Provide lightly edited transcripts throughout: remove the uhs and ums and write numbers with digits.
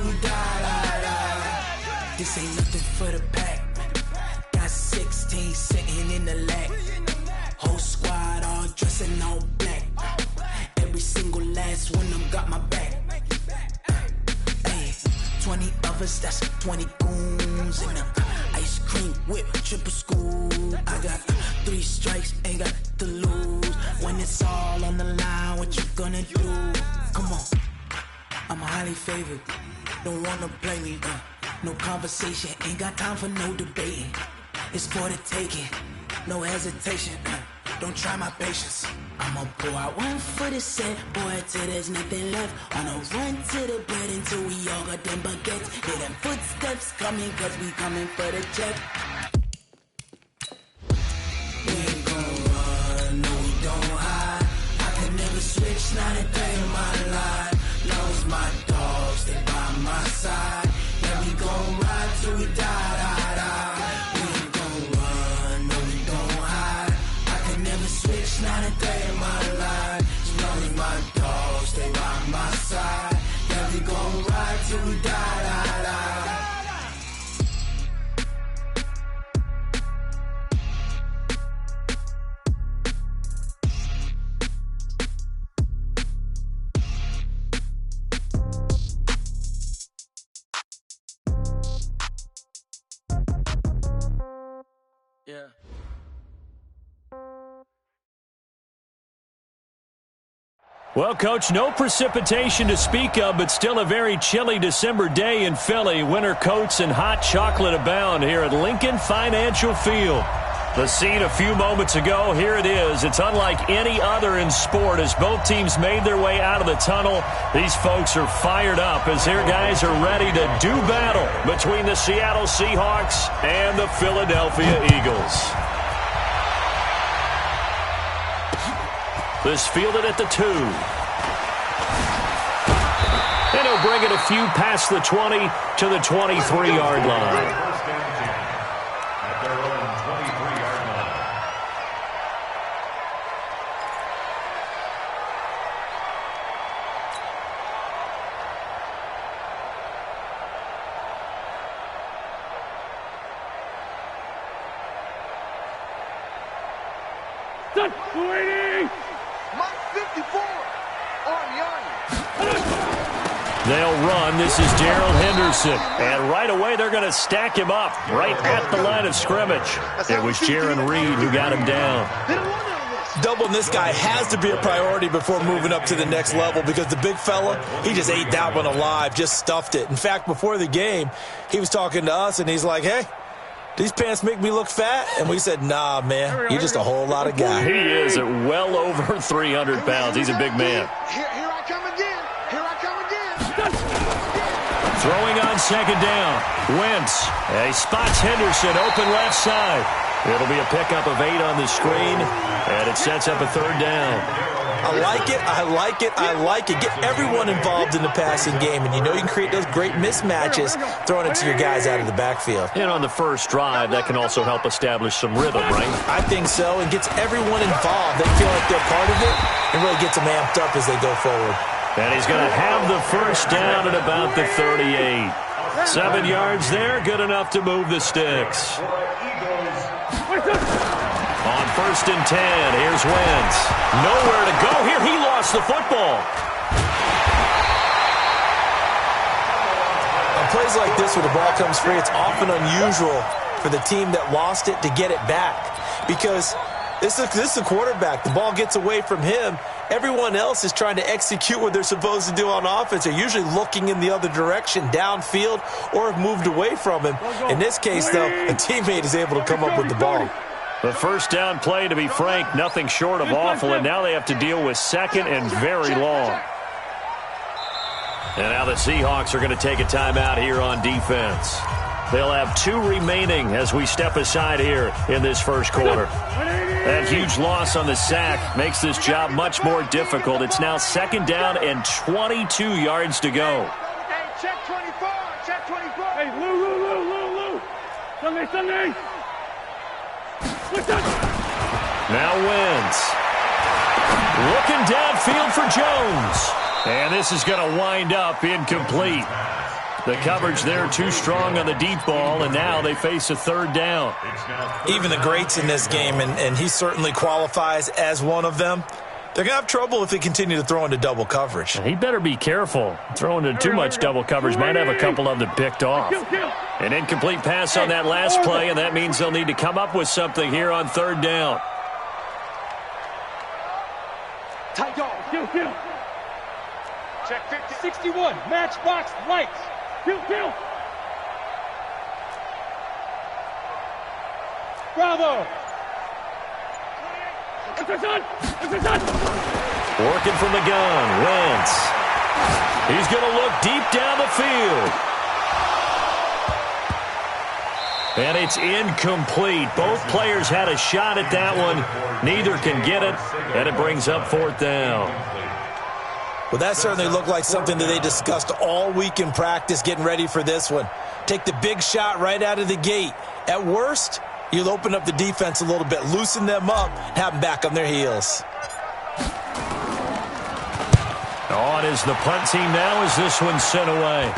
we die. This ain't nothing for the pack. Got 16 sitting in the lag. Whole squad all dressing all black. Every single last one of them got my back. Hey, 20 of us, that's 20 goons in the ice cream whip, triple scoop. I got 3 strikes, ain't got to lose. When it's all on the line, what you gonna do? Come on, I'm highly favored. Don't wanna play me, no conversation, ain't got time for no debating. It's for the taking, no hesitation. Don't try my patience. I'ma pour out one for the set, boy, till there's nothing left. On a run to the bread until we all got them baguettes. Hear them footsteps coming, cause we coming for the check. We ain't gon' run, no we don't hide. I can never switch, not a day in my life. Long as my dogs stay by my side. Yeah, we gon' ride till we die, die, die. We ain't gon' run, no we don't hide. I can never switch, not a day in my life. As long as my dogs stay by my side. Yeah, we gon' ride till we die, die, die. Yeah. Well, Coach, no precipitation to speak of, but still a very chilly December day in Philly. Winter coats and hot chocolate abound here at Lincoln Financial Field. The scene a few moments ago, here it is. It's unlike any other in sport as both teams made their way out of the tunnel. These folks are fired up as their guys are ready to do battle between the Seattle Seahawks and the Philadelphia Eagles. This fielded at the 2. And he'll bring it a few past the 20 to the 23-yard line. They'll run. This is Darrell Henderson. And right away, they're going to stack him up right at the line of scrimmage. It was Jaron Reed who got him down. Doubling this guy has to be a priority before moving up to the next level because the big fella, he just ate that one alive, just stuffed it. In fact, before the game, he was talking to us, and he's like, hey, these pants make me look fat? And we said, nah, man, you're just a whole lot of guy. He is at well over 300 pounds. He's a big man. Here I come again. Here I come again. Throwing on second down. Wentz. He spots Henderson open left side. It'll be a pickup of 8 on the screen, and it sets up a third down. I like it, I like it, I like it. Get everyone involved in the passing game, and you know you can create those great mismatches throwing it to your guys out of the backfield. And on the first drive, that can also help establish some rhythm, right? I think so, and gets everyone involved. They feel like they're part of it, and really gets them amped up as they go forward. And he's going to have the first down at about the 38. 7 yards there, good enough to move the sticks. On first and 10, here's Wentz. Nowhere to go here. He lost the football. On plays like this where the ball comes free, it's often unusual for the team that lost it to get it back because this is the quarterback. The ball gets away from him. Everyone else is trying to execute what they're supposed to do on offense. They're usually looking in the other direction, downfield, or have moved away from him. In this case, though, a teammate is able to come up with the ball. The first down play, to be frank, nothing short of awful, and now they have to deal with second and very long. And now the Seahawks are going to take a timeout here on defense. They'll have 2 remaining as we step aside here in this first quarter. That huge loss on the sack makes this job much more difficult. It's now second down and 22 yards to go. Hey, check 24. Check 24. Hey, Lou. Sunday. Now Wentz. Looking downfield for Jones. And this is going to wind up incomplete. The coverage there too strong on the deep ball, and now they face a third down. Even the greats in this game, and he certainly qualifies as one of them, they're going to have trouble if they continue to throw into double coverage. He better be careful. Throwing into too much double coverage might have a couple of them picked off. An incomplete pass on that last play, and that means they'll need to come up with something here on third down. Tight dog. Kill. Check 50. 61. Matchbox lights. Kill. Bravo. Working from the gun, Wentz. He's going to look deep down the field. And it's incomplete. Both players had a shot at that one. Neither can get it, and it brings up fourth down. Well, that certainly looked like something that they discussed all week in practice getting ready for this one. Take the big shot right out of the gate. At worst, you'll open up the defense a little bit, loosen them up, have them back on their heels. On is the punt team now as this one's sent away.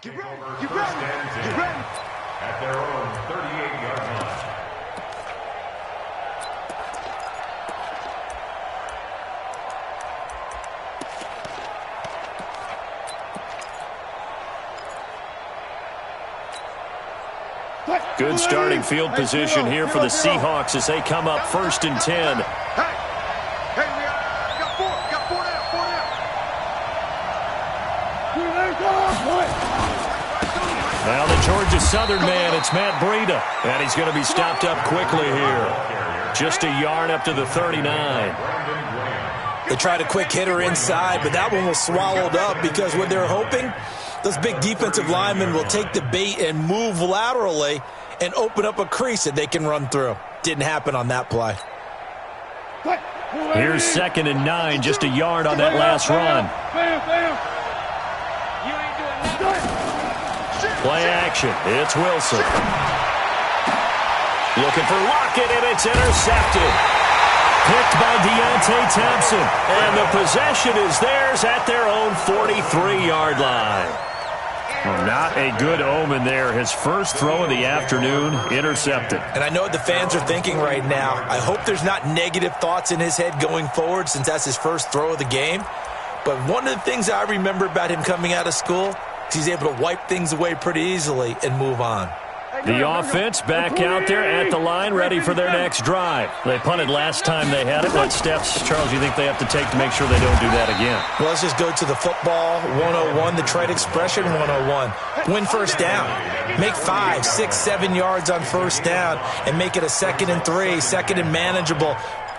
Get ready. At their own 38-yard line. Good starting field position here for the Seahawks as they come up 1st and 10. Hey, we got four down. Now the Georgia Southern man, it's Matt Breida. And he's going to be stopped up quickly here. Just a yard up to the 39. They tried a quick hitter inside, but that one was swallowed up because what they're hoping, those big defensive linemen will take the bait and move laterally and open up a crease that they can run through. Didn't happen on that play. Here's 2nd and 9, just a yard on that last run. Play action. It's Wilson. Looking for Lockett, and it's intercepted. Picked by Deontay Thompson. And the possession is theirs at their own 43-yard line. Well, not a good omen there. His first throw of the afternoon, intercepted. And I know what the fans are thinking right now. I hope there's not negative thoughts in his head going forward since that's his first throw of the game. But one of the things I remember about him coming out of school, he's able to wipe things away pretty easily and move on. The offense back out there at the line, ready for their next drive. They punted last time they had it. What steps, Charles, you think they have to take to make sure they don't do that again? Well, let's just go to the football 101, the trade expression 101. Win first down. Make 5, 6, 7 yards on first down and make it a 2nd and 3, 2nd and manageable.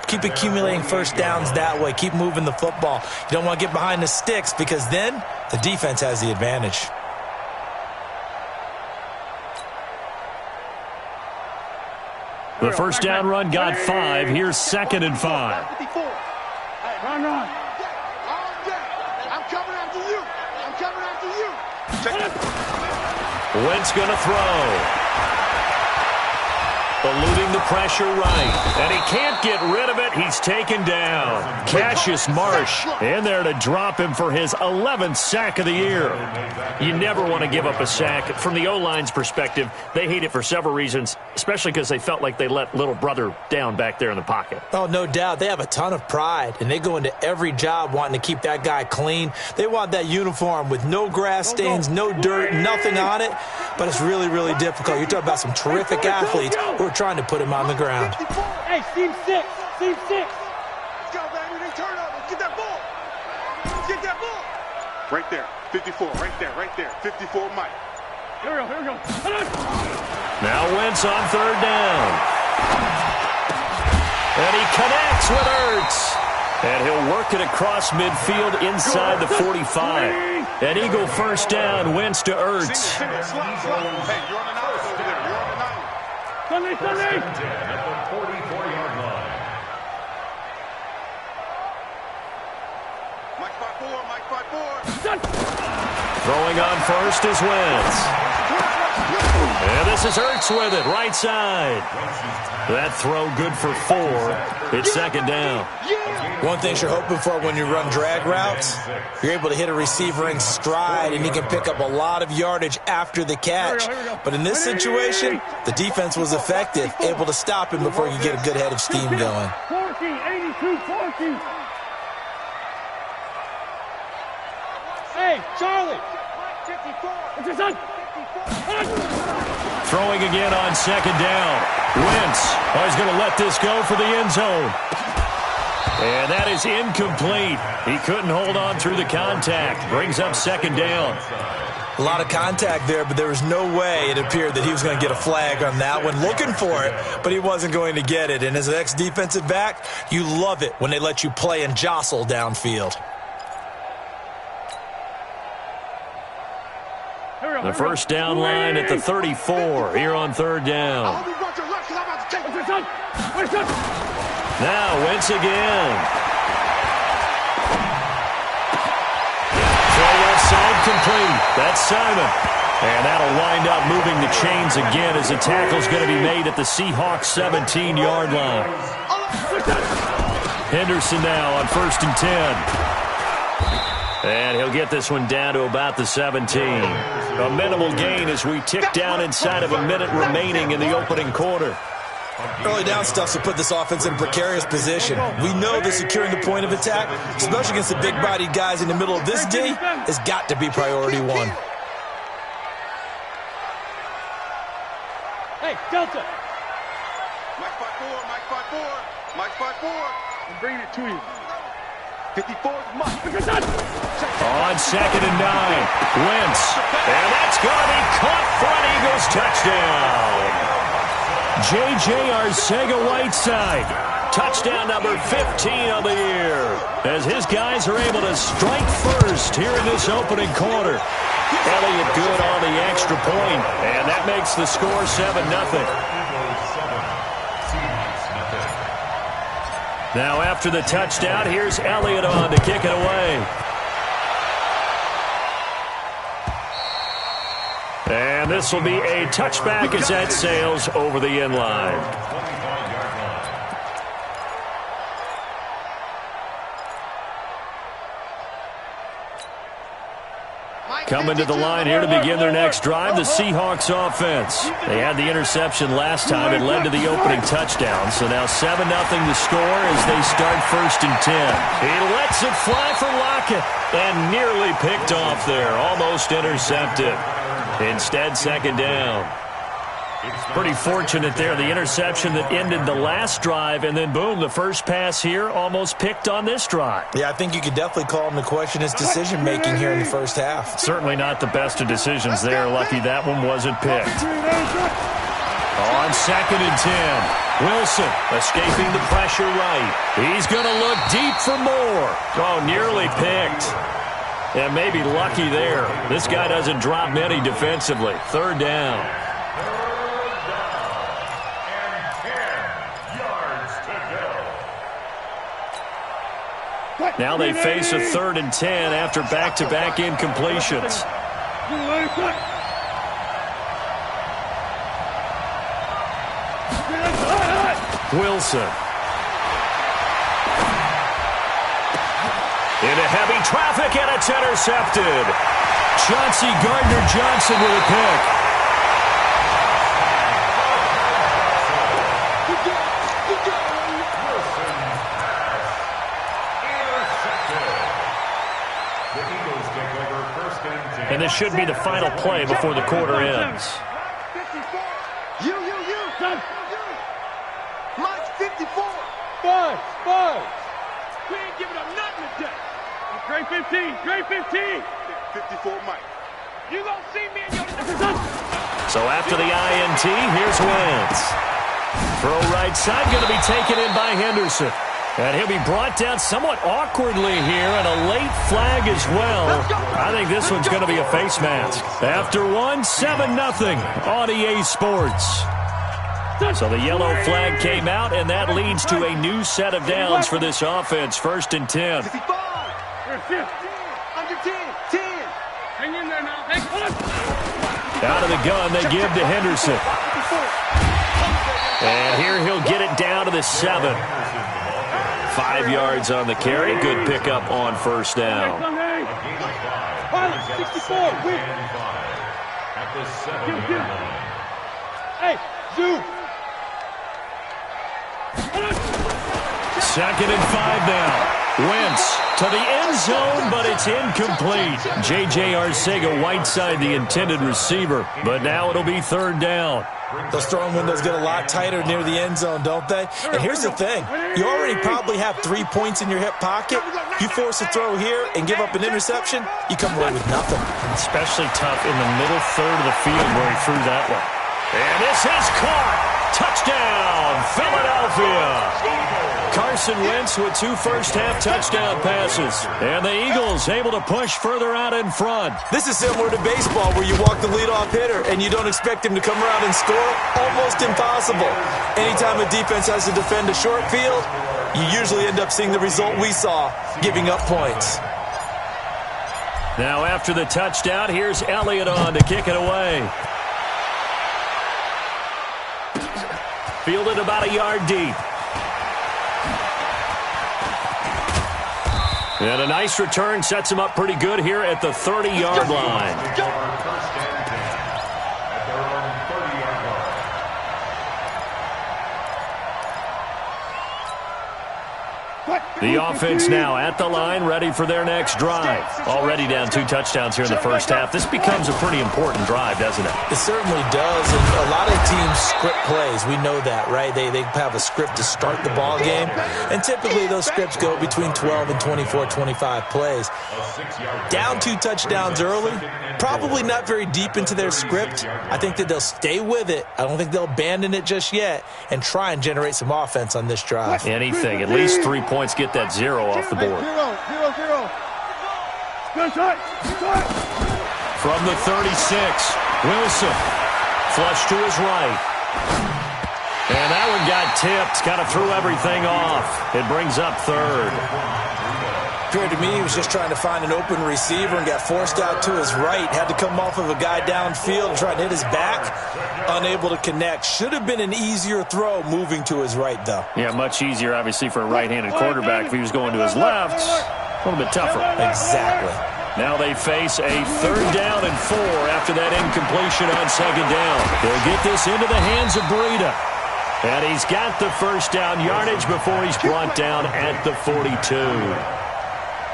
Keep accumulating first downs that way. Keep moving the football. You don't want to get behind the sticks because then the defense has the advantage. The first down run got 5. Here's 2nd and 5. Run. I'm coming after you. Wentz going to throw. the pressure right. And he can't get rid of it. He's taken down. Cassius Marsh in there to drop him for his 11th sack of the year. You never want to give up a sack. From the O-line's perspective, they hate it for several reasons, especially because they felt like they let little brother down back there in the pocket. Oh, no doubt. They have a ton of pride, and they go into every job wanting to keep that guy clean. They want that uniform with no grass stains, no dirt, nothing on it. But it's really, really difficult. You're talking about some terrific athletes who are trying to put him on the ground. Hey, team 6. Team 6. Let's go, baby. They turn over. Get that ball. Get that ball. Right there. 54. Right there. Right there. 54, Mike. Here we go. Here we go. Now Wentz on third down. And he connects with Ertz. And he'll work it across midfield inside the 45. An Eagle first down, Wentz to Ertz. Hey, you're on the 9 over there. You're on the 9. Sunday. At the 44-yard line. Mike 5-4. Mike 5-4. Throwing on first is Wentz. And this is Ertz with it, right side. That throw good for 4. It's second down. One thing you're hoping for when you run drag routes, you're able to hit a receiver in stride, and he can pick up a lot of yardage after the catch. But in this situation, the defense was effective, able to stop him before you get a good head of steam going. 14, 82, 14. Hey, Charlie. 54. What's your son? Throwing again on second down. Wentz is going to let this go for the end zone. And that is incomplete. He couldn't hold on through the contact. Brings up second down. A lot of contact there, but there was no way it appeared that he was going to get a flag on that one. Looking for it, but he wasn't going to get it. And as an ex-defensive back, you love it when they let you play and jostle downfield. The first down line at the 34 here on third down. Now Wentz again. Throw left side complete. That's Simon. And that'll wind up moving the chains again as the tackle's going to be made at the Seahawks 17-yard line. Henderson now on first and 10. And he'll get this one down to about the 17. A minimal gain as we tick down inside of a minute remaining in the opening quarter. Early down stuff to put this offense in a precarious position. We know that securing the point of attack, especially against the big-bodied guys in the middle of this D, has got to be priority one. Hey, Delta. Mike 5-4. Mike 5-4. Mike 5-4. I'm bringing it to you. 54 is Mike. On second and 9, Wentz. And that's going to be caught for an Eagles touchdown. J.J. Arcega-Whiteside. Touchdown number 15 of the year. As his guys are able to strike first here in this opening quarter. Elliott good on the extra point. And that makes the score 7-0. Now after the touchdown, here's Elliott on to kick it away. And this will be a touchback as that sails over the end line. Coming to the line here to begin their next drive, the Seahawks offense. They had the interception last time. It led to the opening touchdown. So now 7-0 the score as they start first and 10. He lets it fly for Lockett and nearly picked off there. Almost intercepted. Instead, second down. Pretty fortunate there. The interception that ended the last drive, and then boom, the first pass here almost picked on this drive. Yeah, I think you could definitely call him to question his decision-making here in the first half. Certainly not the best of decisions there. Lucky that one wasn't picked. On second and 10, Wilson escaping the pressure right. He's going to look deep for more. Oh, nearly picked. And maybe lucky there. This guy doesn't drop many defensively. Third down. Now they face a 3rd and 10 after back-to-back incompletions. Wilson. Into heavy traffic, and it's intercepted. Chauncey Gardner-Johnson with a pick. And this should be the final play before the quarter ends. You. Mike's 54. Five. We ain't giving up nothing today. Great 15. 54, Mike. You gonna see me in your... So after the INT, here's Wentz. Throw right side, going to be taken in by Henderson. And he'll be brought down somewhat awkwardly here, and a late flag as well. I think this one's going to be a face mask. After one, 7-0 on EA Sports. So the yellow flag came out, and that leads to a new set of downs for this offense. 1st and 10. 55. Under 10. Hang in there now. Hey, Out of the gun, they give to Henderson. And here he'll get it down to the 7. 5 yards on the carry. Good pickup on 1st down. 64. At the 7. Hey, Zoo. 2nd and 5 now. Wentz to the end zone, but it's incomplete. J.J. Arcega-Whiteside, the intended receiver, but now it'll be 3rd down. Those throwing windows get a lot tighter near the end zone, don't they? And here's the thing. You already probably have 3 points in your hip pocket. You force a throw here and give up an interception, you come away with nothing. Especially tough in the middle third of the field where he threw that one. And this is caught. Touchdown, Philadelphia. Carson Wentz with 2 first-half touchdown passes. And the Eagles able to push further out in front. This is similar to baseball where you walk the leadoff hitter and you don't expect him to come around and score. Almost impossible. Anytime a defense has to defend a short field, you usually end up seeing the result we saw, giving up points. Now after the touchdown, here's Elliott on to kick it away. Fielded about a yard deep. And a nice return sets him up pretty good here at the 30-yard line. First and 10 at their own 30-yard line. The offense now at the line, ready for their next drive. Already down 2 touchdowns here in the first half. This becomes a pretty important drive, doesn't it? It certainly does, and a lot of teams script plays. We know that, right? They have a script to start the ball game, and typically those scripts go between 12 and 24, 25 plays. Down 2 touchdowns early, probably not very deep into their script. I think that they'll stay with it. I don't think they'll abandon it just yet and try and generate some offense on this drive. Anything, at least 3 points, get that 0 off the board. 0. Good shot. From the 36, Wilson. Flush to his right. And that one got tipped. Kind of threw everything off. It brings up 3rd. Appeared to me he was just trying to find an open receiver and got forced out to his right. Had to come off of a guy downfield and try to hit his back. Unable to connect. Should have been an easier throw moving to his right, though. Yeah, much easier, obviously, for a right-handed quarterback. If he was going to his left, a little bit tougher. Exactly. Now they face a 3rd down and 4 after that incompletion on 2nd down. They'll get this into the hands of Breida. And he's got the 1st down yardage before he's brought down at the 42.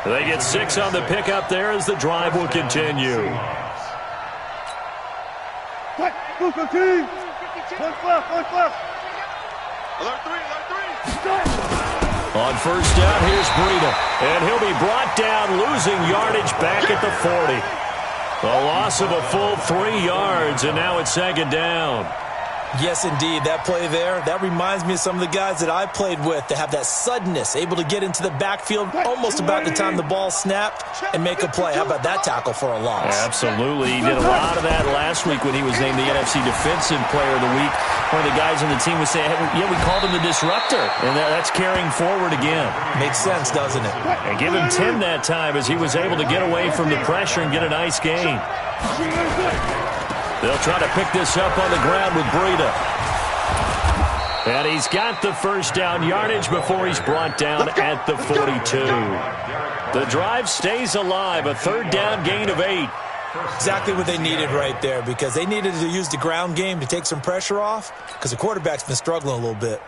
They get 6 on the pickup there as the drive will continue. Alert 3. On 1st down, here's Breida. And he'll be brought down, losing yardage back at the 40. A loss of a full 3 yards, and now it's 2nd down. Yes, indeed. That play there, that reminds me of some of the guys that I played with that have that suddenness, able to get into the backfield almost about the time the ball snapped and make a play. How about that tackle for a loss? Absolutely. He did a lot of that last week when he was named the NFC Defensive Player of the Week. One of the guys on the team would say, yeah, we called him the disruptor. And that's carrying forward again. Makes sense, doesn't it? And give him 10 that time as he was able to get away from the pressure and get a nice gain. They'll try to pick this up on the ground with Breida. And he's got the first down yardage before he's brought down at the 42. The drive stays alive, a third down gain of 8. Exactly what they needed right there, because they needed to use the ground game to take some pressure off, because the quarterback's been struggling a little bit.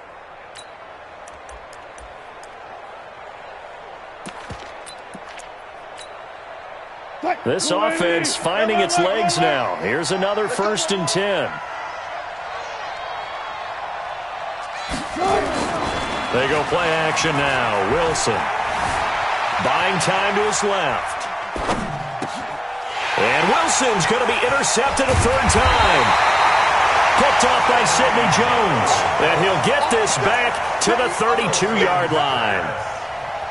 This offense finding its legs now. Here's another 1st and 10. They go play action now. Wilson buying time to his left. And Wilson's going to be intercepted a third time. Picked off by Sidney Jones. And he'll get this back to the 32-yard line.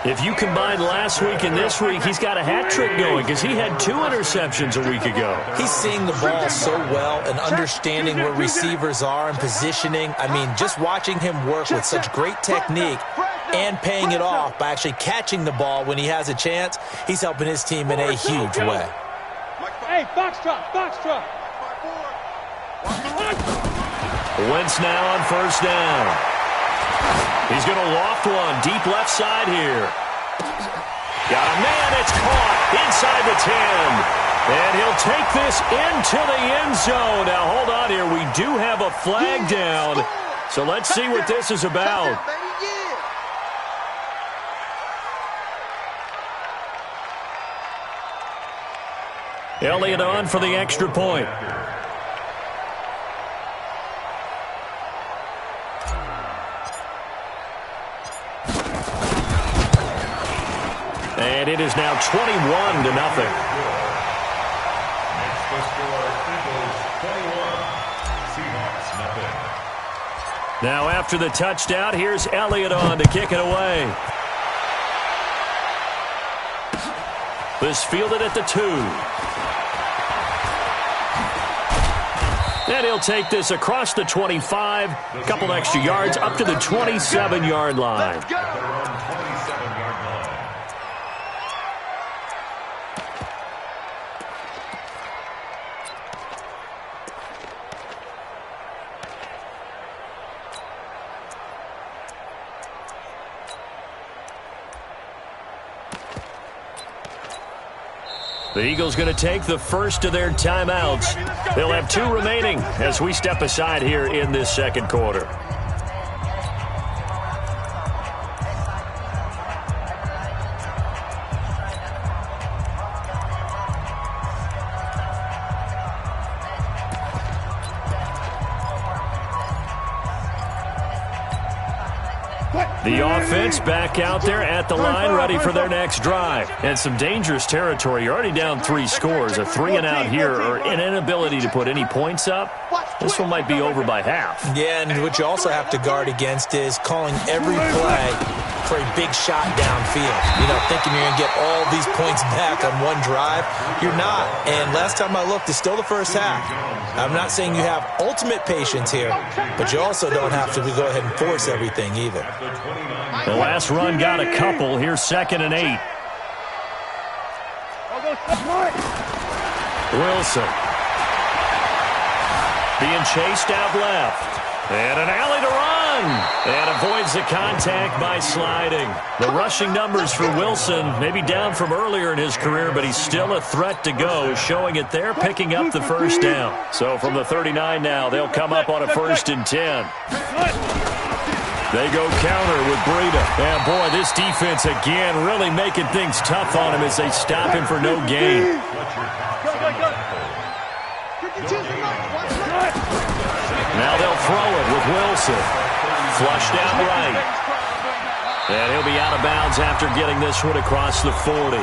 If you combine last week and this week, he's got a hat trick going because he had 2 interceptions a week ago. He's seeing the ball so well and understanding where receivers are and positioning. I mean, just watching him work with such great technique and paying it off by actually catching the ball when he has a chance, he's helping his team in a huge way. Hey, box drop, box drop. Wentz now on 1st down. He's going to loft one deep left side here. Got a man, it's caught inside the 10. And he'll take this into the end zone. Now, hold on here. We do have a flag down. So let's see what this is about. Elliott on for the extra point. And it is now 21-0. Next the score, Eagles 21, Seahawks nothing. Now after the touchdown, here's Elliott on to kick it away. This fielded at the 2. And he'll take this across the 25, a couple extra yards up to the 27-yard line. The Eagles going to take the first of their timeouts. They'll have 2 remaining as we step aside here in this second quarter. The offense back out there at the line, ready for their next drive. And some dangerous territory. You're already down 3 scores. A 3-and-out here, or an inability to put any points up. This one might be over by half. Yeah, and what you also have to guard against is calling every play for a big shot downfield. You know, thinking you're going to get all these points back on one drive. You're not. And last time I looked, it's still the first half. I'm not saying you have ultimate patience here, but you also don't have to go ahead and force everything either. The last run got a couple. Here's 2nd and 8. Wilson being chased out left. And an alley to run. And avoids the contact by sliding. The rushing numbers for Wilson maybe down from earlier in his career, but he's still a threat to go, showing it there, picking up the first down. So from the 39 now, they'll come up on a 1st and 10. They go counter with Breida. And, boy, this defense again really making things tough on him as they stop him for no gain. Now they'll throw it with Wilson. Flushed out right. And he'll be out of bounds after getting this one across the 40.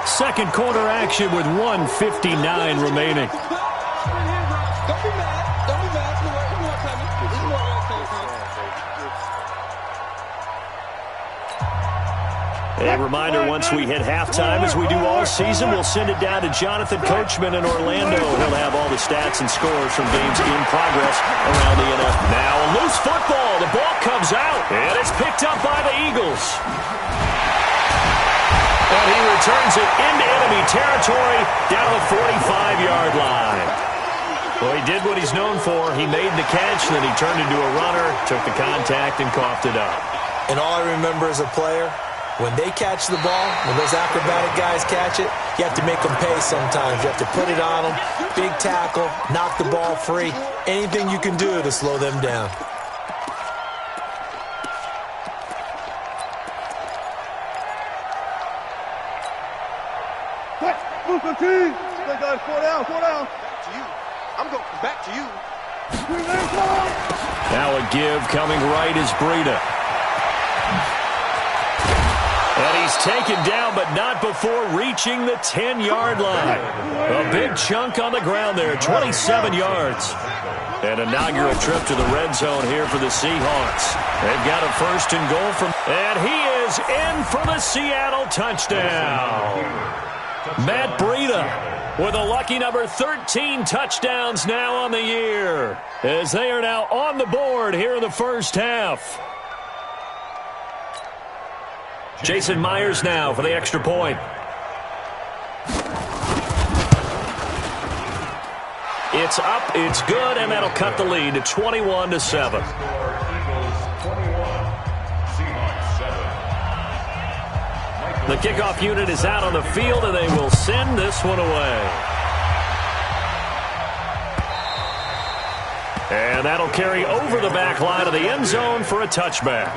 Second quarter action with 1:59 remaining. A reminder, once we hit halftime, as we do all season, we'll send it down to Jonathan Coachman in Orlando. He'll have all the stats and scores from games in progress around the NFL. Now a loose football. The ball comes out, and it's picked up by the Eagles. And he returns it into enemy territory down the 45-yard line. Well, he did what he's known for. He made the catch, then he turned into a runner, took the contact, and coughed it up. And all I remember as a player, when they catch the ball, when those acrobatic guys catch it, you have to make them pay sometimes. You have to put it on them, big tackle, knock the ball free, anything you can do to slow them down. Move the team. Hey guys, 4 down, 4 down. Back to you. I'm going back to you. Now a give coming right is Breida. And he's taken down, but not before reaching the 10-yard line. A big chunk on the ground there, 27 yards. An inaugural trip to the red zone here for the Seahawks. They've got a first and goal from, and he is in for the Seattle touchdown. Matt Breida with a lucky number 13 touchdowns now on the year, as they are now on the board here in the first half. Jason Myers now for the extra point. It's up, it's good, and that'll cut the lead to 21-7. The kickoff unit is out on the field, and they will send this one away. And that'll carry over the back line of the end zone for a touchback.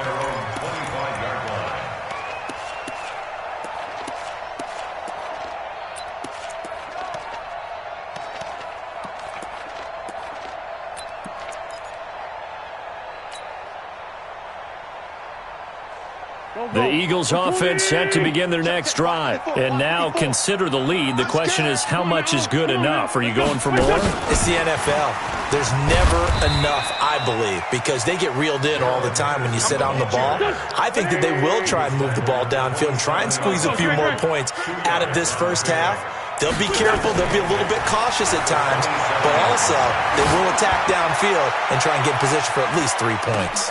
The Eagles offense set to begin their next drive. And now consider the lead. The question is, how much is good enough? Are you going for more? It's the NFL. There's never enough, I believe, because they get reeled in all the time when you sit on the ball. I think that they will try and move the ball downfield and try and squeeze a few more points out of this first half. They'll be careful. They'll be a little bit cautious at times, but also they will attack downfield and try and get in position for at least 3 points.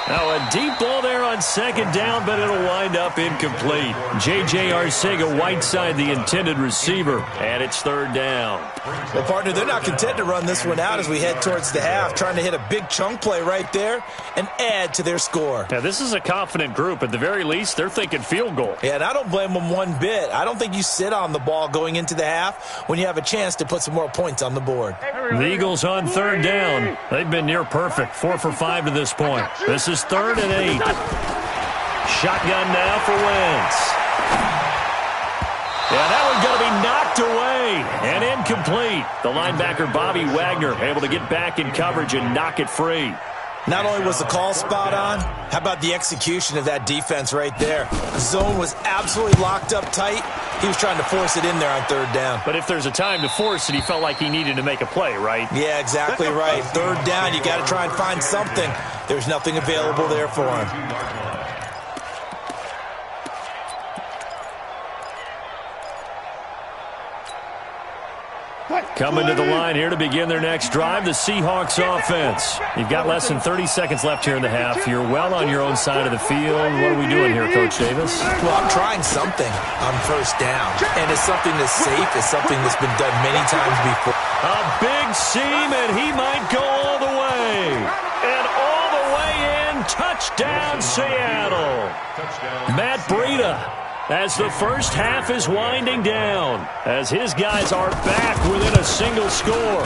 Now a deep ball there on second down, but it'll wind up incomplete. J.J. Arcega-Whiteside, the intended receiver, and it's third down. Well, partner, they're not content to run this one out as we head towards the half, trying to hit a big chunk play right there and add to their score. Now, this is a confident group. At the very least, they're thinking field goal. Yeah, and I don't blame them one bit. I don't think you sit on the ball going into the half when you have a chance to put some more points on the board. The Eagles on third down. They've been near perfect, 4 for 5 to this point. This is 3rd and 8. Shotgun now for Wentz. Yeah, that one's going to be knocked away and incomplete. The linebacker, Bobby Wagner, able to get back in coverage and knock it free. Not only was the call spot on, how about the execution of that defense right there? The zone was absolutely locked up tight. He was trying to force it in there on third down. But if there's a time to force it, he felt like he needed to make a play, right? Yeah, exactly right. Third down, you got to try and find something. There's nothing available there for him. Coming to the line here to begin their next drive, the Seahawks offense. You've got less than 30 seconds left here in the half. You're well on your own side of the field. What are we doing here, Coach Davis? Well, I'm trying something on first down. And it's something that's safe. It's something that's been done many times before. A big seam, and he might go all the way. And all the way in, touchdown Seattle. Matt Breida, as the first half is winding down, as his guys are back within a single score.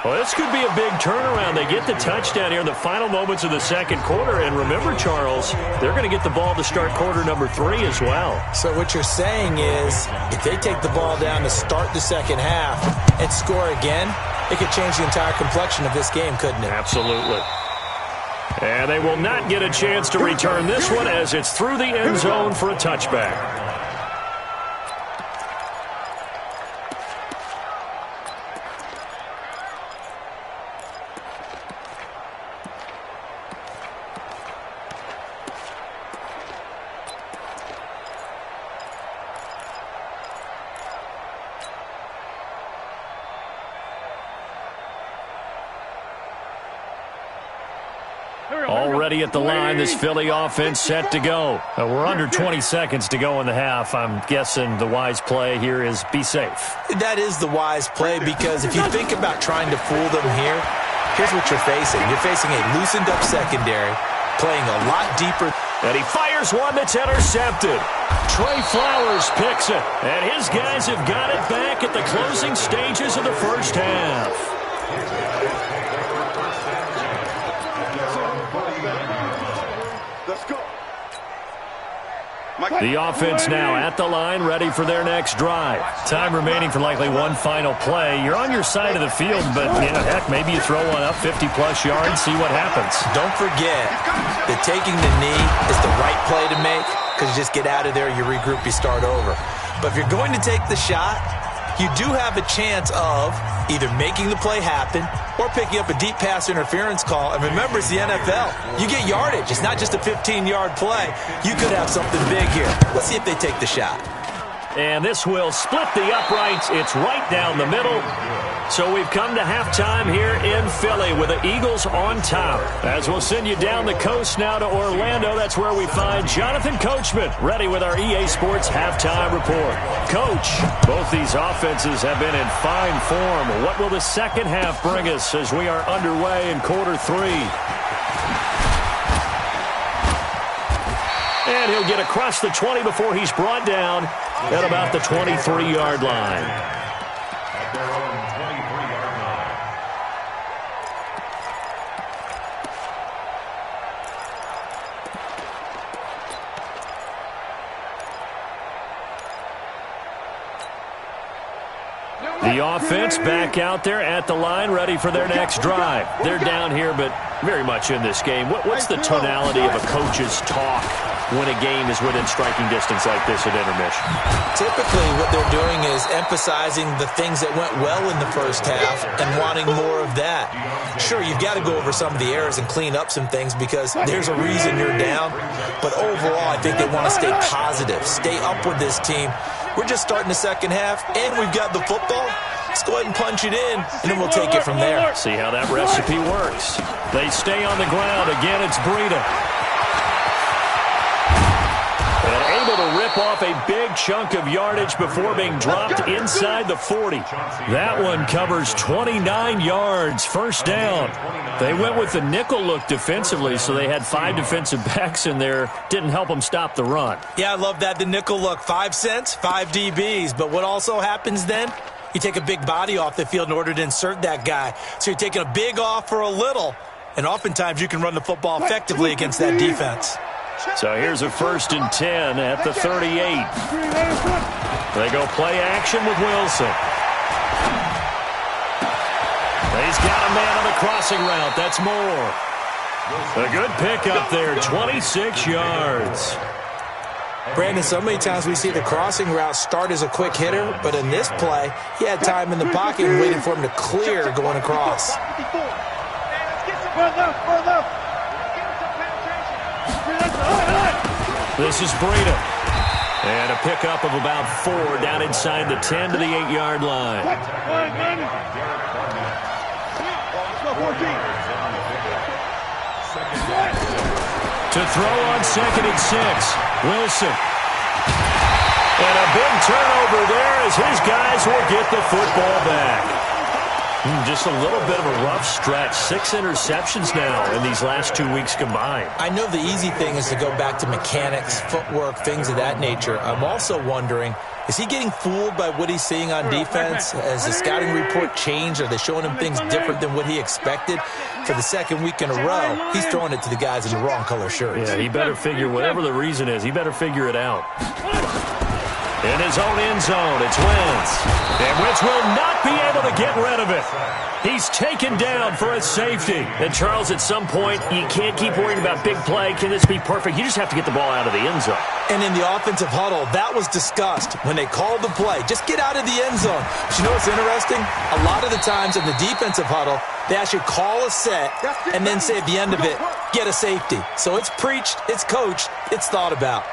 Well, this could be a big turnaround. They get the touchdown here in the final moments of the second quarter. And remember, Charles, they're going to get the ball to start quarter number 3 as well. So what you're saying is, if they take the ball down to start the second half and score again, it could change the entire complexion of this game, couldn't it? Absolutely. And they will not get a chance to return this one as it's through the end zone for a touchback. Already at the line, this Philly offense set to go. We're under 20 seconds to go in the half. I'm guessing the wise play here is be safe. That is the wise play, because if you think about trying to fool them here, here's what you're facing. You're facing a loosened up secondary, playing a lot deeper. And he fires one that's intercepted. Trey Flowers picks it. And his guys have got it back at the closing stages of the first half. Let's go. The offense now at the line, ready for their next drive. Time remaining for likely one final play. You're on your side of the field, but, heck, maybe you throw one up 50-plus yards, see what happens. Don't forget that taking the knee is the right play to make, because you just get out of there, you regroup, you start over. But if you're going to take the shot, you do have a chance of either making the play happen or picking up a deep pass interference call. And remember, it's the NFL. You get yardage. It's not just a 15-yard play. You could have something big here. Let's see if they take the shot. And this will split the uprights. It's right down the middle. So we've come to halftime here in Philly with the Eagles on top. As we'll send you down the coast now to Orlando, that's where we find Jonathan Coachman, ready with our EA Sports halftime report. Coach, both these offenses have been in fine form. What will the second half bring us as we are underway in quarter three? And he'll get across the 20 before he's brought down at about the 23-yard line. The offense back out there at the line, ready for their next drive. They're down here, but very much in this game. What's the tonality of a coach's talk when a game is within striking distance like this at intermission? Typically, what they're doing is emphasizing the things that went well in the first half and wanting more of that. Sure, you've got to go over some of the errors and clean up some things because there's a reason you're down. But overall, I think they want to stay positive, stay up with this team. We're just starting the second half, and we've got the football. Let's go ahead and punch it in, and then we'll take it from there. See how that recipe works. They stay on the ground. Again, it's Breida. And able to rip off a big chunk of yardage before being dropped inside the 40. That one covers 29 yards. First down. They went with the nickel look defensively, so they had 5 defensive backs in there. Didn't help them stop the run. Yeah, I love that, the nickel look. 5 cents, 5 DBs. But what also happens then? You take a big body off the field in order to insert that guy. So you're taking a big off for a little. And oftentimes you can run the football effectively against that defense. So here's a 1st and 10 at the 38. They go play action with Wilson. He's got a man on the crossing route. That's Moore. A good pickup there, 26 yards. Brandon, so many times we see the crossing route start as a quick hitter, but in this play, he had time in the pocket and waiting for him to clear going across. This is Breida. And a pickup of about 4 down inside the 10 to the 8-yard line. To throw on 2nd and 6. Wilson. And a big turnover there as his guys will get the football back. Just a little bit of a rough stretch. 6 interceptions now in these last 2 weeks combined. I know the easy thing is to go back to mechanics, footwork, things of that nature. I'm also wondering, is he getting fooled by what he's seeing on defense? Has the scouting report changed? Are they showing him things different than what he expected? For the 2nd week in a row, he's throwing it to the guys in the wrong color shirts. Yeah, he better figure, whatever the reason is, he better figure it out. In his own end zone, it's Wentz. And Wentz will not be able to get rid of it. He's taken down for a safety. And, Charles, at some point, you can't keep worrying about big play. Can this be perfect? You just have to get the ball out of the end zone. And in the offensive huddle, that was discussed when they called the play. Just get out of the end zone. But you know what's interesting? A lot of the times in the defensive huddle, they actually call a set and then say at the end of it, get a safety. So it's preached, it's coached, it's thought about.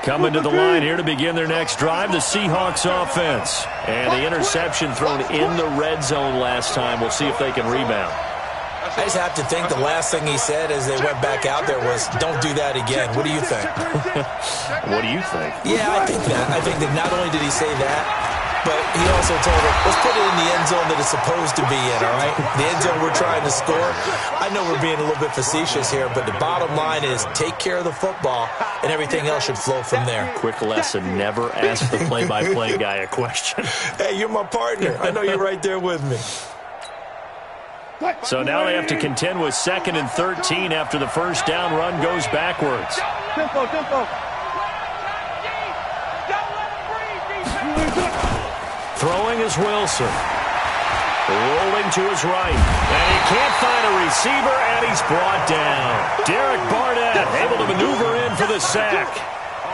Coming to the line here to begin their next drive, the Seahawks offense. And the interception thrown in the red zone last time. We'll see if they can rebound. I just have to think the last thing he said as they went back out there was, don't do that again. What do you think? What do you think? Yeah, I think that. I think that not only did he say that, but he also told her, let's put it in the end zone that it's supposed to be in, all right? The end zone we're trying to score. I know we're being a little bit facetious here, but the bottom line is take care of the football, and everything else should flow from there. Quick lesson, never ask the play-by-play guy a question. Hey, you're my partner. I know you're right there with me. So now they have to contend with 2nd and 13 after the first down run goes backwards. Tempo. Throwing is Wilson. Rolling to his right. And he can't find a receiver, and he's brought down. Derek Barnett able to maneuver in for the sack.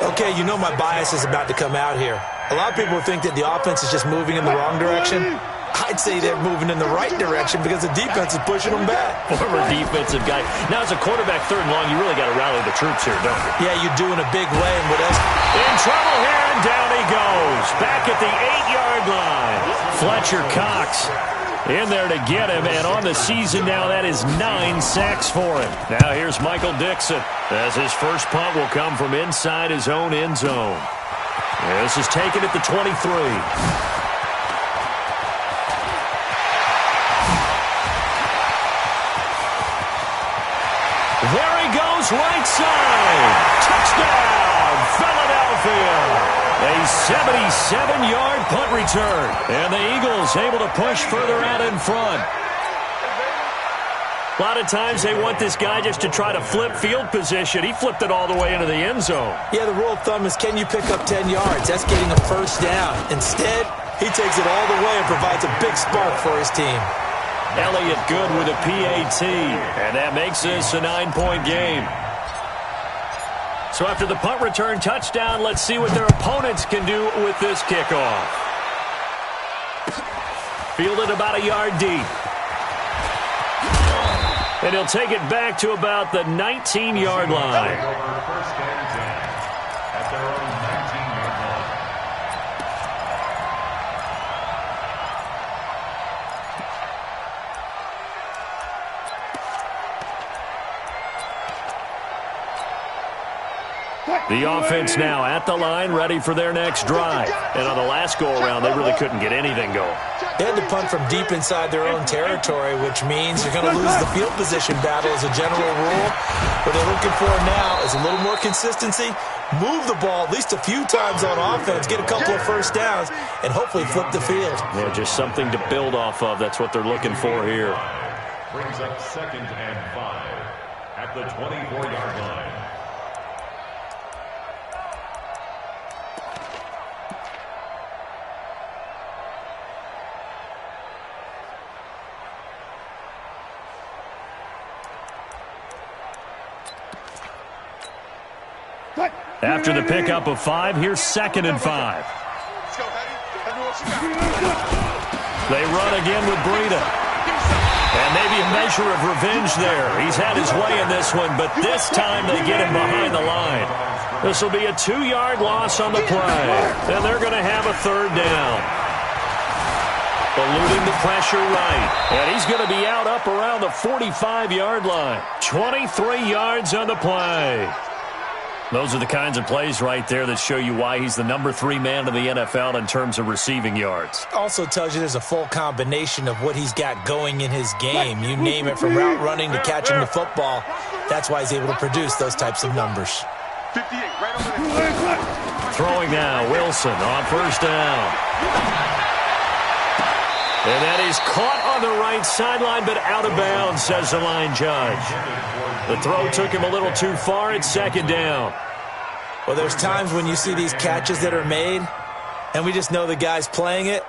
Okay, you know my bias is about to come out here. A lot of people think that the offense is just moving in the wrong direction. I'd say they're moving in the right direction because the defense is pushing them back. Former defensive guy. Now, as a quarterback, 3rd and long, you really got to rally the troops here, don't you? Yeah, you do in a big way. And what else? In trouble here, and down he goes. Back at the 8-yard line. Fletcher Cox in there to get him, and on the season now, that is 9 sacks for him. Now here's Michael Dixon, as his first punt will come from inside his own end zone. This is taken at the 23. There he goes, right side. Touchdown, Philadelphia. A 77-yard punt return. And the Eagles able to push further out in front. A lot of times they want this guy just to try to flip field position. He flipped it all the way into the end zone. Yeah, the rule of thumb is, can you pick up 10 yards? That's getting a first down. Instead, he takes it all the way and provides a big spark for his team. Elliott good with a PAT, and that makes this a 9-point game. So after the punt return touchdown, let's see what their opponents can do with this kickoff. Fielded about a yard deep. And he'll take it back to about the 19-yard line. First and 10 at their own 19-yard line. The offense now at the line, ready for their next drive. And on the last go-around, they really couldn't get anything going. They had to punt from deep inside their own territory, which means you're going to lose the field position battle as a general rule. What they're looking for now is a little more consistency, move the ball at least a few times on offense, get a couple of first downs, and hopefully flip the field. Yeah, just something to build off of. That's what they're looking for here. Brings up 2nd and 5 at the 24-yard line. After the pickup of 5, here's 2nd and 5. They run again with Breida. And maybe a measure of revenge there. He's had his way in this one, but this time they get him behind the line. This will be a 2-yard loss on the play. And they're going to have a 3rd down. Eluding the pressure right. And he's going to be out up around the 45-yard line. 23 yards on the play. Those are the kinds of plays right there that show you why he's the number 3 man in the NFL in terms of receiving yards. Also tells you there's a full combination of what he's got going in his game. You name it, from route running to catching the football. That's why he's able to produce those types of numbers. 58, right over there. Throwing now, Wilson on first down. And that is caught on the right sideline, but out of bounds, says the line judge. The throw took him a little too far. It's 2nd down. Well, there's times when you see these catches that are made, and we just know the guys playing it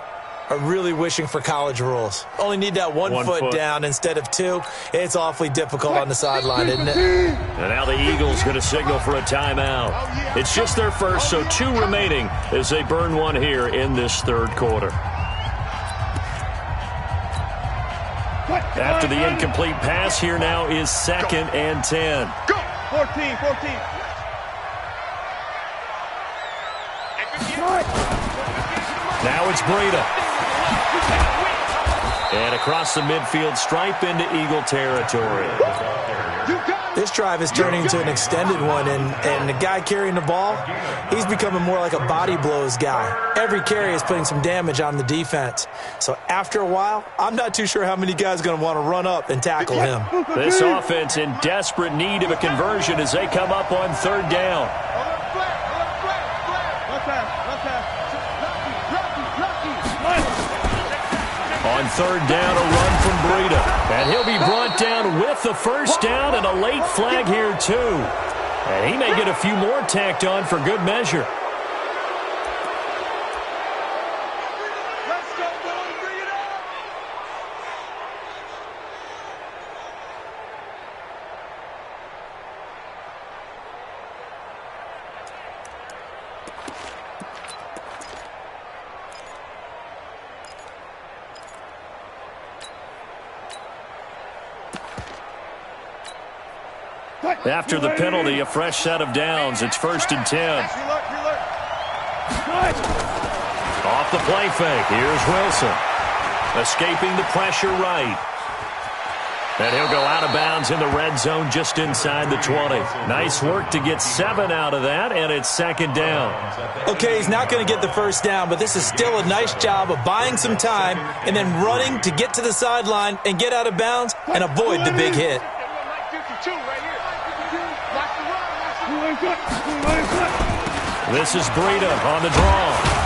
are really wishing for college rules. Only need that one foot down instead of 2. It's awfully difficult on the sideline, isn't it? And now the Eagles going to signal for a timeout. It's just their first, so 2 remaining as they burn one here in this 3rd quarter. After the incomplete pass, here now is 2nd and 10. Go! 14. Now it's Breida. And across the midfield stripe into Eagle territory. This drive is turning into an extended one, and the guy carrying the ball, he's becoming more like a body blows guy. Every carry is putting some damage on the defense. So after a while, I'm not too sure how many guys are going to want to run up and tackle him. This offense in desperate need of a conversion as they come up on third down. On third down, a run from Breida. And he'll be brought down with the first down and a late flag here, too. And he may get a few more tacked on for good measure. After the penalty, a fresh set of downs. It's 1st and 10. Off the play fake. Here's Wilson. Escaping the pressure right. And he'll go out of bounds in the red zone just inside the 20. Nice work to get 7 out of that, and it's 2nd down. Okay, he's not going to get the first down, but this is still a nice job of buying some time and then running to get to the sideline and get out of bounds and avoid the big hit. This is Breida on the draw.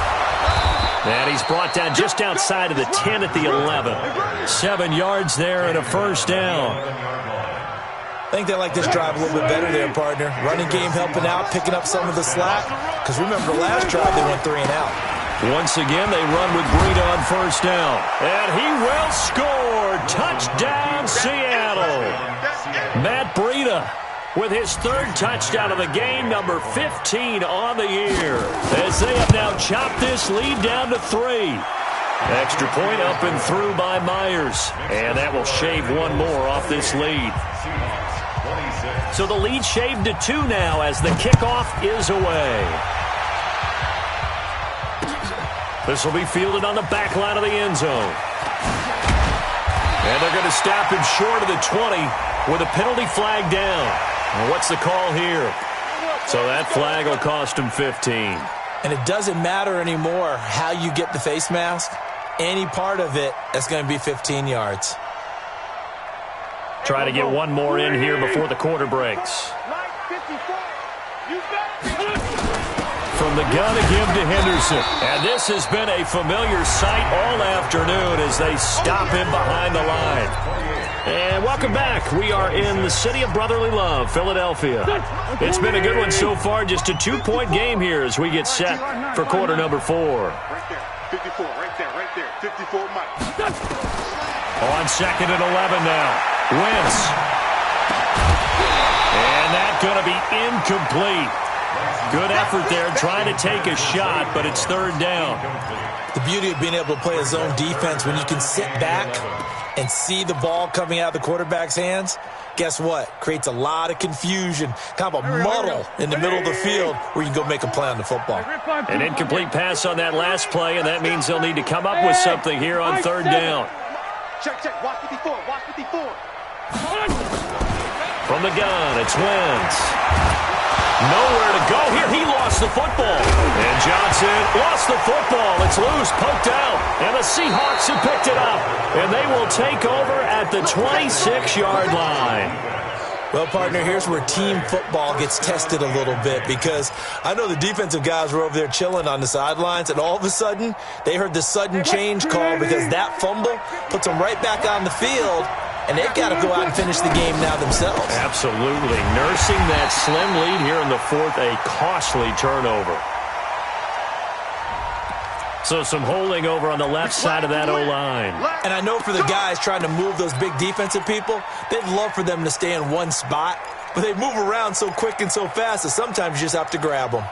And he's brought down just outside of the 10 at the 11. 7 yards there and a first down. I think they like this drive a little bit better there, partner. Running game helping out, picking up some of the slack. Because remember, the last drive they went 3 and out. Once again, they run with Breida on first down. And he will score. Touchdown, Seattle. Matt Breida with his 3rd touchdown of the game, number 15 on the year, as they have now chopped this lead down to 3. Extra point up and through by Myers, and that will shave 1 more off this lead. So the lead shaved to 2 now as the kickoff is away. This will be fielded on the back line of the end zone. And they're going to stop him short of the 20 with a penalty flag down. Well, what's the call here? So that flag will cost him 15. And it doesn't matter anymore how you get the face mask. Any part of it, that's going to be 15 yards. Try to get 1 more in here before the quarter breaks. From the gun again to Henderson. And this has been a familiar sight all afternoon as they stop him behind the line. And welcome back. We are in the city of brotherly love, Philadelphia. It's been a good one so far. Just a 2-point game here as we get set for quarter number 4. Right there. 54, right there. 54, Mike. On 2nd and 11 now. Wentz. And that's going to be incomplete. Good effort there trying to take a shot, but it's 3rd down. The beauty of being able to play a zone defense when you can sit back and see the ball coming out of the quarterback's hands, guess what? Creates a lot of confusion, kind of a muddle in the middle of the field where you can go make a play on the football. An incomplete pass on that last play, and that means they'll need to come up with something here on 3rd down. Check. Watch 54. From the gun, it's Wentz. Nowhere to go here. He lost the football. And Johnson lost the football. It's loose, poked out. And the Seahawks have picked it up. And they will take over at the 26-yard line. Well, partner, here's where team football gets tested a little bit because I know the defensive guys were over there chilling on the sidelines, and all of a sudden they heard the sudden change call because that fumble puts them right back on the field, and they've got to go out and finish the game now themselves. Absolutely. Nursing that slim lead here in the 4th, a costly turnover. So some holding over on the left side of that O-line. And I know for the guys trying to move those big defensive people, they'd love for them to stay in one spot, but they move around so quick and so fast that sometimes you just have to grab them.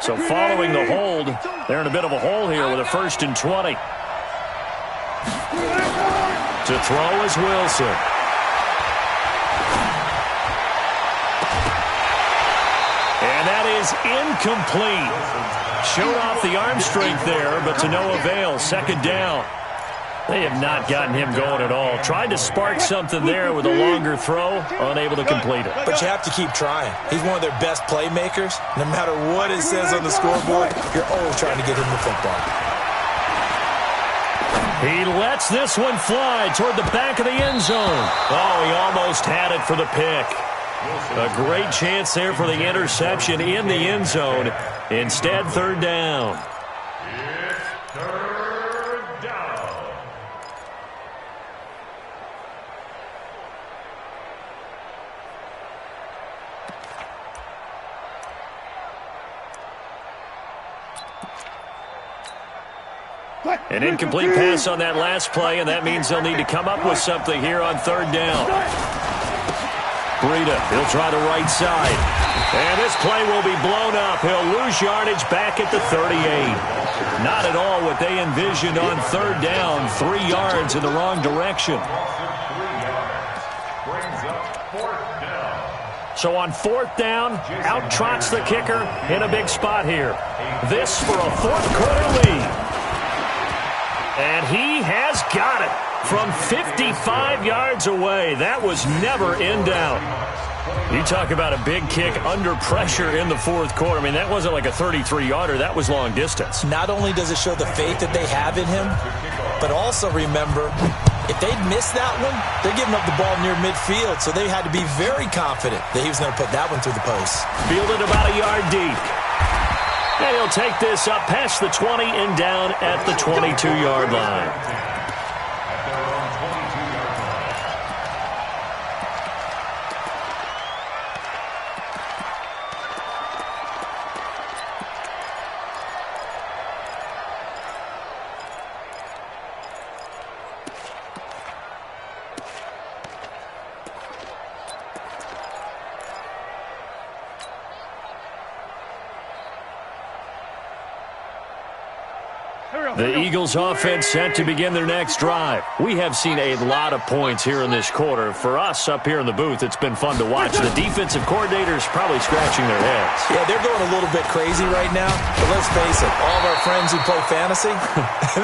So following the hold, they're in a bit of a hole here with a 1st and 20. To throw is Wilson. is incomplete. Showed off the arm strength there, but to no avail. Second down. They have not gotten him going at all. Tried to spark something there with a longer throw, unable to complete it. But you have to keep trying. He's one of their best playmakers. No matter what it says on the scoreboard, you're always trying to get him the football. He lets this one fly toward the back of the end zone. Oh, he almost had it for the pick. A great chance there for the interception in the end zone. Instead, third down. It's third down. An incomplete pass on that last play, and that means they'll need to come up with something here on third down. Breida, he'll try the right side. And this play will be blown up. He'll lose yardage back at the 38. Not at all what they envisioned on third down. 3 yards in the wrong direction. So on fourth down, out trots the kicker in a big spot here. This for a fourth quarter lead. And he has got it from 55 yards away. That was never in doubt. You talk about a big kick under pressure in the fourth quarter. I mean, that wasn't like a 33-yarder. That was long distance. Not only does it show the faith that they have in him, but also remember, if they'd missed that one, they're giving up the ball near midfield, so they had to be very confident that he was going to put that one through the post. Fielded about a yard deep. And he'll take this up past the 20 and down at the 22-yard line. The Eagles offense set to begin their next drive. We have seen a lot of points here in this quarter. For us up here in the booth, it's been fun to watch. The defensive coordinators probably scratching their heads. Yeah, they're going a little bit crazy right now. But let's face it, all of our friends who play fantasy,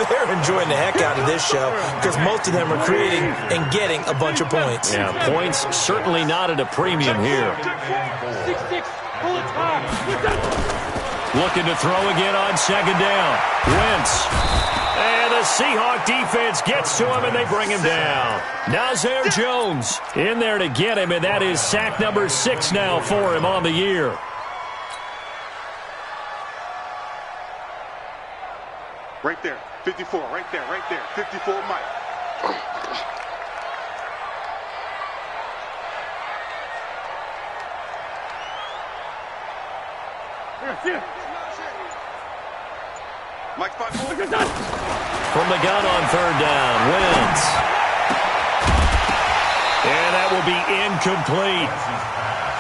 they're enjoying the heck out of this show because most of them are creating and getting a bunch of points. Yeah, points certainly not at a premium here. 6-6, pull it high. Looking to throw again on second down. Wentz. And the Seahawk defense gets to him, and they bring him down. Now Zare Jones in there to get him, and that is sack number 6 now for him on the year. Right there, 54, right there, 54, Mike. Here. Mike 5-4. From the gun on third down, Wentz. And that will be incomplete.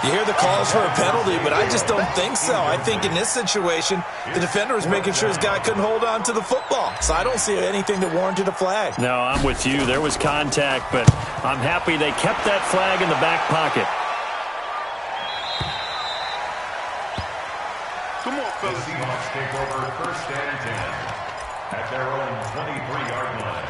You hear the calls for a penalty, but I just don't think so. I think in this situation, the defender was making sure his guy couldn't hold on to the football. So I don't see anything that warranted a flag. No, I'm with you. There was contact, but I'm happy they kept that flag in the back pocket. Come on, The fellas. Seahawks take over first and 10 at their own 23-yard line.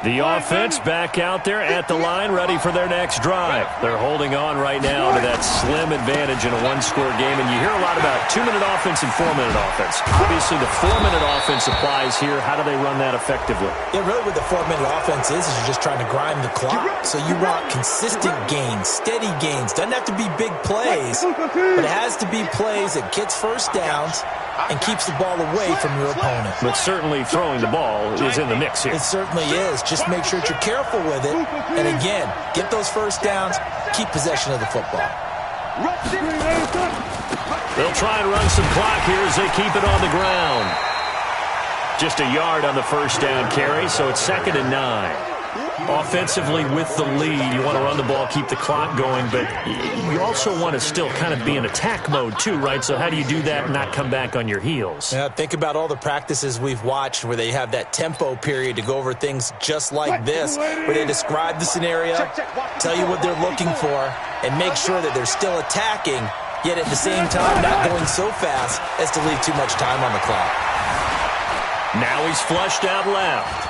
The offense back out there at the line, ready for their next drive. They're holding on right now to that slim advantage in a one-score game, and you hear a lot about 2-minute offense and 4-minute offense. Obviously, the 4-minute offense applies here. How do they run that effectively? Yeah, really what the 4-minute offense is you're just trying to grind the clock. So you want consistent gains, steady gains. Doesn't have to be big plays, but it has to be plays that gets first downs and keeps the ball away from your opponent. But certainly throwing the ball is in the mix here. It certainly is. Just make sure that you're careful with it. And again, get those first downs, keep possession of the football. They'll try and run some clock here as they keep it on the ground. Just a yard on the first down carry, so it's 2nd and 9. Offensively with the lead, you want to run the ball, keep the clock going, but you also want to still kind of be in attack mode too, right? So how do you do that and not come back on your heels? Yeah, think about all the practices we've watched where they have that tempo period to go over things just like this, where they describe the scenario, tell you what they're looking for, and make sure that they're still attacking, yet at the same time not going so fast as to leave too much time on the clock. Now he's flushed out left.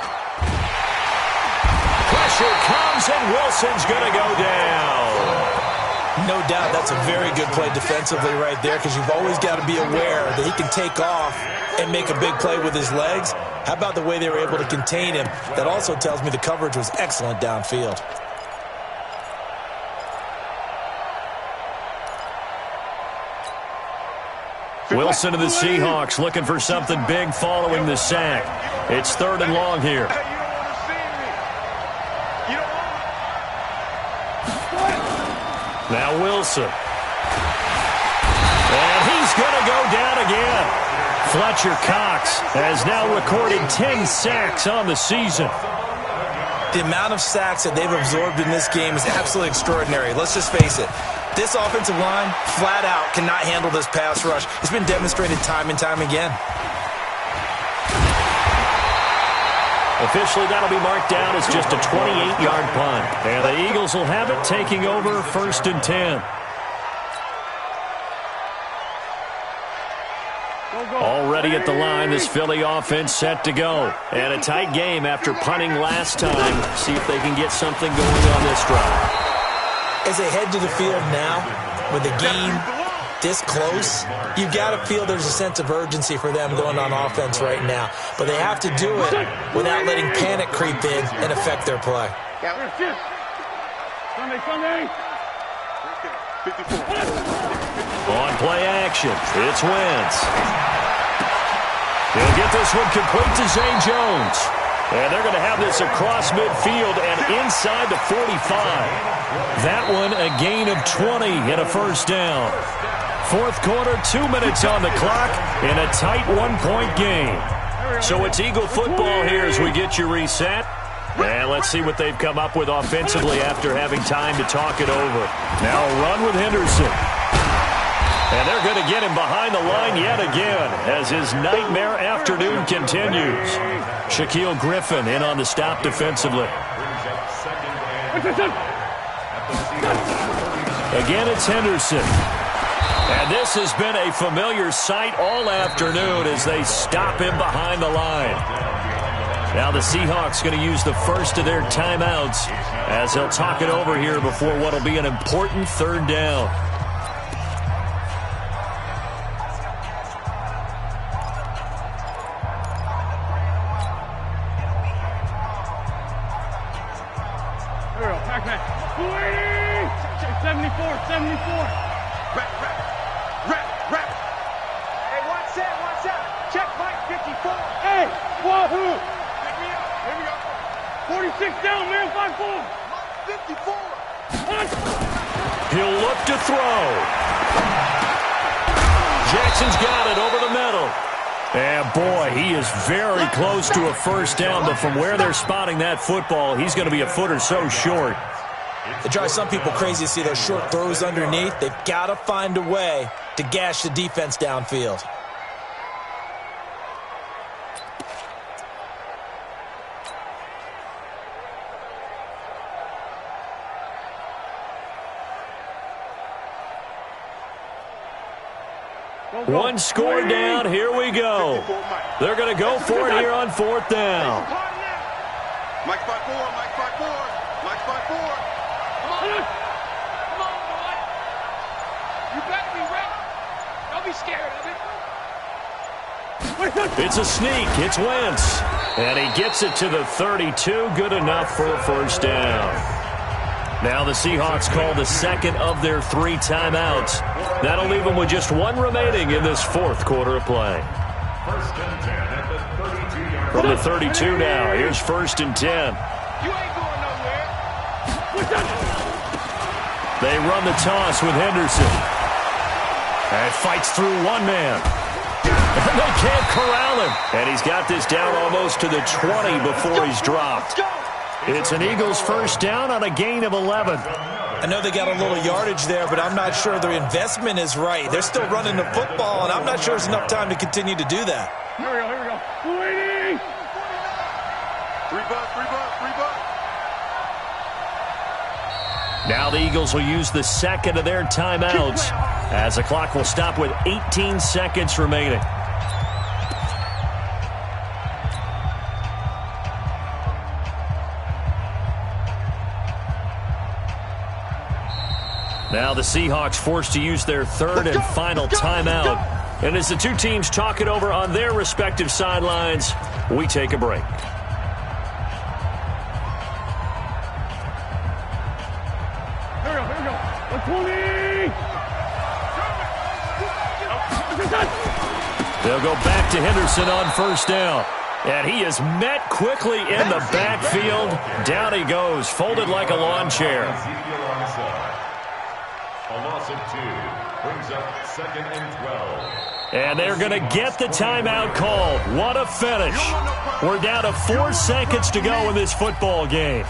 Pressure comes, and Wilson's going to go down. No doubt that's a very good play defensively right there, because you've always got to be aware that he can take off and make a big play with his legs. How about the way they were able to contain him? That also tells me the coverage was excellent downfield. Wilson of the Seahawks looking for something big following the sack. It's 3rd and long here. Now Wilson. And he's going to go down again. Fletcher Cox has now recorded 10 sacks on the season. The amount of sacks that they've absorbed in this game is absolutely extraordinary. Let's just face it. This offensive line, flat out, cannot handle this pass rush. It's been demonstrated time and time again. Officially, that'll be marked down as just a 28-yard punt. And the Eagles will have it, taking over 1st and 10. Already at the line, this Philly offense set to go. And a tight game after punting last time. See if they can get something going on this drive. As they head to the field now, with the game this close, you've got to feel there's a sense of urgency for them going on offense right now. But they have to do it without letting panic creep in and affect their play. On play action, it's Wentz. He'll get this one complete to Zay Jones. And they're going to have this across midfield and inside the 45. That one a gain of 20 and a 1st down. 4th quarter, 2 minutes on the clock in a tight 1-point game. So it's Eagle football here as we get you reset. And let's see what they've come up with offensively after having time to talk it over. Now a run with Henderson. And they're going to get him behind the line yet again as his nightmare afternoon continues. Shaquille Griffin in on the stop defensively. Again, it's Henderson. And this has been a familiar sight all afternoon as they stop him behind the line. Now the Seahawks going to use the first of their timeouts as they'll talk it over here before what will be an important 3rd down. He'll look to throw. Jackson's got it over the middle. And boy, he is very close to a 1st down, but from where they're spotting that football, he's going to be a foot or so short. It drives some people crazy to see those short throws underneath. They've got to find a way to gash the defense downfield. One score down. Here we go. They're going to go for it here on 4th down. Mike spot 4, Mike spot 4, Mike spot 4. Come on, boy. You better be ready. Don't be scared of it. It's a sneak. It's Wentz. And he gets it to the 32. Good enough for a 1st down. Now the Seahawks call the 2nd of their 3 timeouts. That'll leave them with just 1 remaining in this 4th quarter of play. From the 32 now, here's 1st and 10. You ain't going nowhere. They run the toss with Henderson. And fights through one man. And they can't corral him. And he's got this down almost to the 20 before he's dropped. It's an Eagles first down on a gain of 11. I know they got a little yardage there, but I'm not sure their investment is right. They're still running the football, and I'm not sure there's enough time to continue to do that. Here we go. 280. 3 bucks. Now the Eagles will use the second of their timeouts as the clock will stop with 18 seconds remaining. Now the Seahawks forced to use their third and final timeout. And as the two teams talk it over on their respective sidelines, we take a break. Here we go. 120. They'll go back to Henderson on first down. And he is met quickly in the backfield. Down he goes, folded like a lawn chair. A loss of 2 brings up 2nd and 12. And they're going to get the timeout called. What a finish. We're down to 4 seconds to go in this football game.